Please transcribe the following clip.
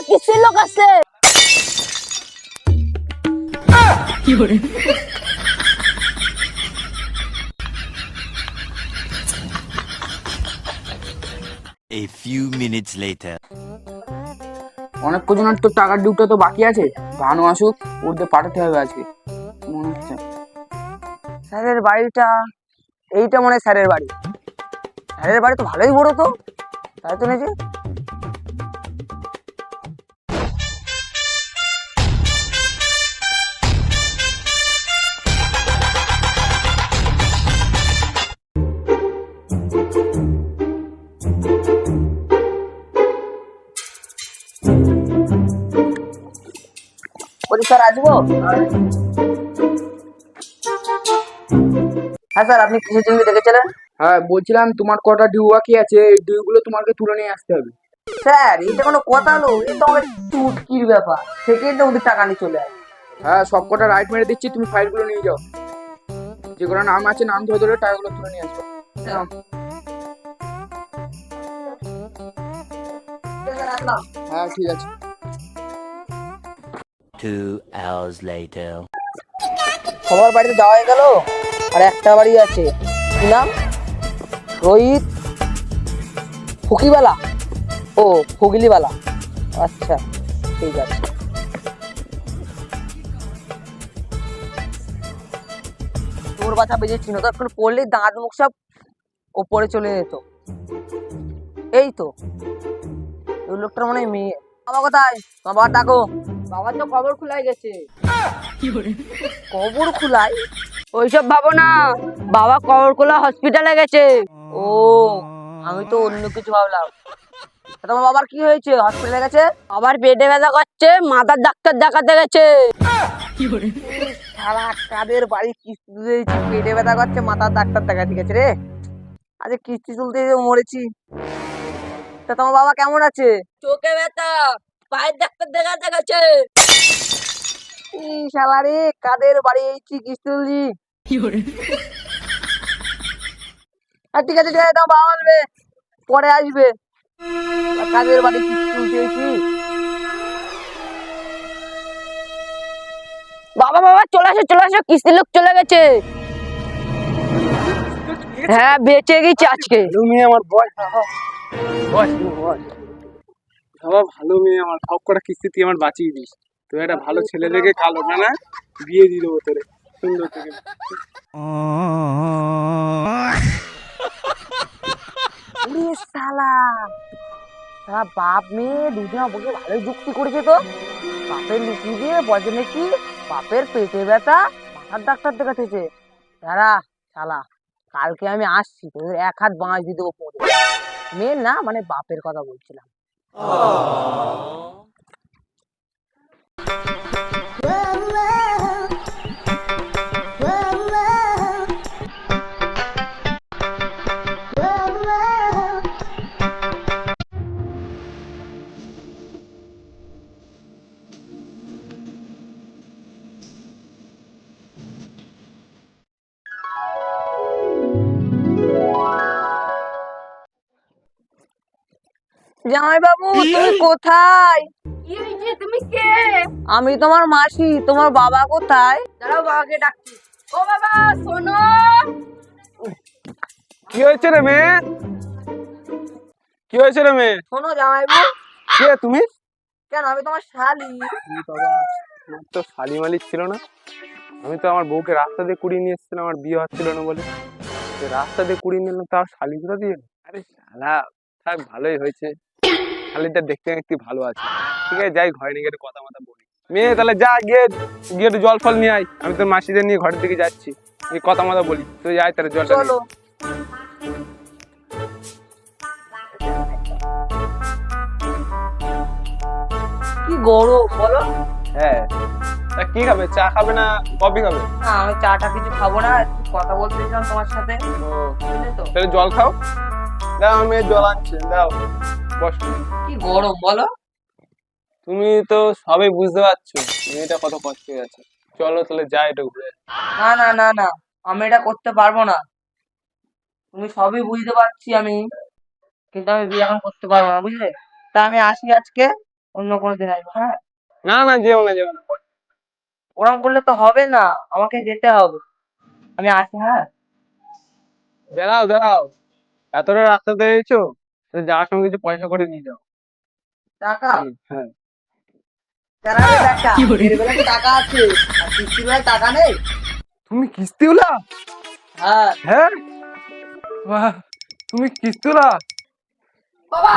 কিসের লোক আসছে? কি করে? A few minutes later. অনেক কজনের তো টাকার ডিউটা তো বাকি আছে, ভানু আসুক, ওদের পাঠাতে হবে আজকে মনে হচ্ছে। স্যারের বাড়িটা, এইটা মনে হয় স্যারের বাড়ি। স্যারের বাড়ি তো ভালোই বড়, তো তাই তো নাকি? বলছি স্যার আসবো? হ্যাঁ স্যার, আপনি কিসের জন্য ডেকেছিলেন? হ্যাঁ বলছিলাম তোমার কটা ডিউ বাকি আছে, এই ডিউগুলো তোমাকে তুলে নিয়ে আসতে হবে। স্যার এটা কোনো কথা হলো? এটা আমার চুটকির ব্যাপার, সেকেন্ডে ওদের টাকা নিয়ে চলে আসে। হ্যাঁ সব কটা রাইট মেরে দিচ্ছি, তুমি ফাইলগুলো নিয়ে যাও, যেগুলো নাম আছে নাম ধরে ধরে টাকাগুলো তুলে নিয়ে আসবে। হ্যাঁ ঠিক আছে। 2 hours later. সবার বাড়িতে যাওয়া হয়ে গেল, আর একটা বাড়ি আছে, কি নাম? রোহিত ফুকিবালা, ও ফুগলিবালা, আচ্ছা ঠিক আছে। তোর বাছা বেজেছিল তো, এখন পড়লে দাঁত মুখ সব ওপরে চলে যেত। এই তো ওই লোকটার মনে হয় মেয়ে। বাবা কোথায়? বাবা ডাকো। বাবা তো কবর খুলাই গেছে। কবর খুলাই? ওইসব ভাবো না, বাবা কবর খোলা হসপিটালে গেছে। ও আমি তো অন্য কিছু ভাবলাম। তোমার বাবার কি হয়েছে, হসপিটালে গেছে? আবার পেটে ব্যথা করছে, মাথার ডাক্তার দেখাতে গেছে। সারা কাদের বাড়ি কিস্তি দিয়েছি, পেটে ব্যথা করছে, মাথার ডাক্তার দেখাতে গেছে রে। আজ কিস্তি তুলতে মরেছি। তা তোমার বাবা কেমন আছে? চোখে ব্যথা, পায়ের ডাক্তার দেখাতে গেছে। শালা রে, কাদের বাড়ি এইছি কিস্তি তুলছি। আর ঠিক আছে তোমার বাবা আসবে, পরে আসবে। কাদের বাড়ি কিস্তি তুলতে এসেছি। বাবা বাবা চলে আসো চলে আসো, কিস্তির লোক চলে গেছে। হ্যাঁ বেঁচে গেছি আজকে। তুমি আমার বয়স বয়স বয়স বাবা, ভালো মেয়ে আমার, সব কটা কিস্তি তুই আমার বাঁচিয়ে দিস। তুই একটা ভালো ছেলে দেখে কালো না বিয়ে দিয়ে দেবো তোরে, সুন্দর থেকে। ওরে শালা, শালা বাপ মেয়ে দুজনা বসে ভালোই যুক্তি করেছে তো। বাপের লুকিয়ে দিয়ে বলে নাকি বাপের পেটে ব্যথা, মাথার ডাক্তার দেখাতেছে। দাঁড়া শালা, কালকে আমি আসছি, তোদের এক হাত বাঁশ দিয়ে দেবো পড়ে। মেয়ের না, মানে বাপের কথা বলছিলাম। জামাই বাবু তুমি কোথায়? কি হয়েছে? তুমি কে? আমি তোমার মাসি, তোমার বাবা কোথায়? দাঁড়াও, বাবাকে ডাকছি। ও বাবা শোনো। কি হয়েছে রে মেয়ে? কি হয়েছে রে মেয়ে? শোনো জামাই বাবু। কে তুমি? কেন, আমি তোমার শালি। বাবা, আমার তো শালি মালিক ছিল না। আমি তো আমার বউকে রাস্তা দিয়ে কুড়িয়ে নিয়ে এসেছিলাম, আমার বিয়ে হচ্ছিল না বলে। তো রাস্তা দিয়ে কুড়িয়ে নিলাম, তার শালি কোথা দিয়ে? আরে শালা, থাক ভালোই হয়েছে, শালিটা দেখতে একটু ভালো আছে। ঠিক আছে যাই, ঘরে নিয়ে গিয়ে একটু কথা মতো বলি। মেয়ে তাহলে যা, গিয়ে গিয়ে একটু জল ফল নিয়ে আয়, আমি তোর মাসিদের নিয়ে ঘরের দিকে যাচ্ছি, এই কথা মতো বলি। তুই আয় তাহলে জলটা নিয়ে। চলো। কি গরম বলো। হ্যাঁ, তা কি খাবে, চা খাবে না কফি খাবে? না আমি চাটা কিছু খাবো না, একটু কথা বলতে চাইছিলাম তোমার সাথে, ও, বুঝলে তো। তাহলে জল খাও। দাও, আমি জল আনছি, দাও বস। কি গরম বলো। তুমি তো সবই বুঝতে পারছো, মেয়েটা কত কষ্ট হয়ে আছে। চলো তাহলে যাই একটু ঘুরে। না না না না, আমি এটা করতে পারবো না। তুমি সবই বুঝতে পারছি আমি, কিন্তু আমি বিয়ে এখন করতে পারবো না, বুঝলে। তা আমি আসি আজকে, অন্য কোনো দিন আসবো, হ্যাঁ? না না, যেও না যেও না। ওরম করলে তো হবে না, আমাকে যেতে হবে। আমি আসি, হ্যাঁ? দাঁড়াও দাঁড়াও, এতটা রাস্তা দিয়ে এসেছো, তো যাওয়ার সময় কিছু পয়সা করে নিয়ে যাও। টাকা? হ্যাঁ। কেনাবে টাকা, এর বেলা কি টাকা আছে? আর কিস্তির বেলায় টাকা নেই? তুমি কিস্তিওয়ালা? হ্যাঁ। হ্যাঁ, বাহ, তুমি কিস্তিওয়ালা? বাবা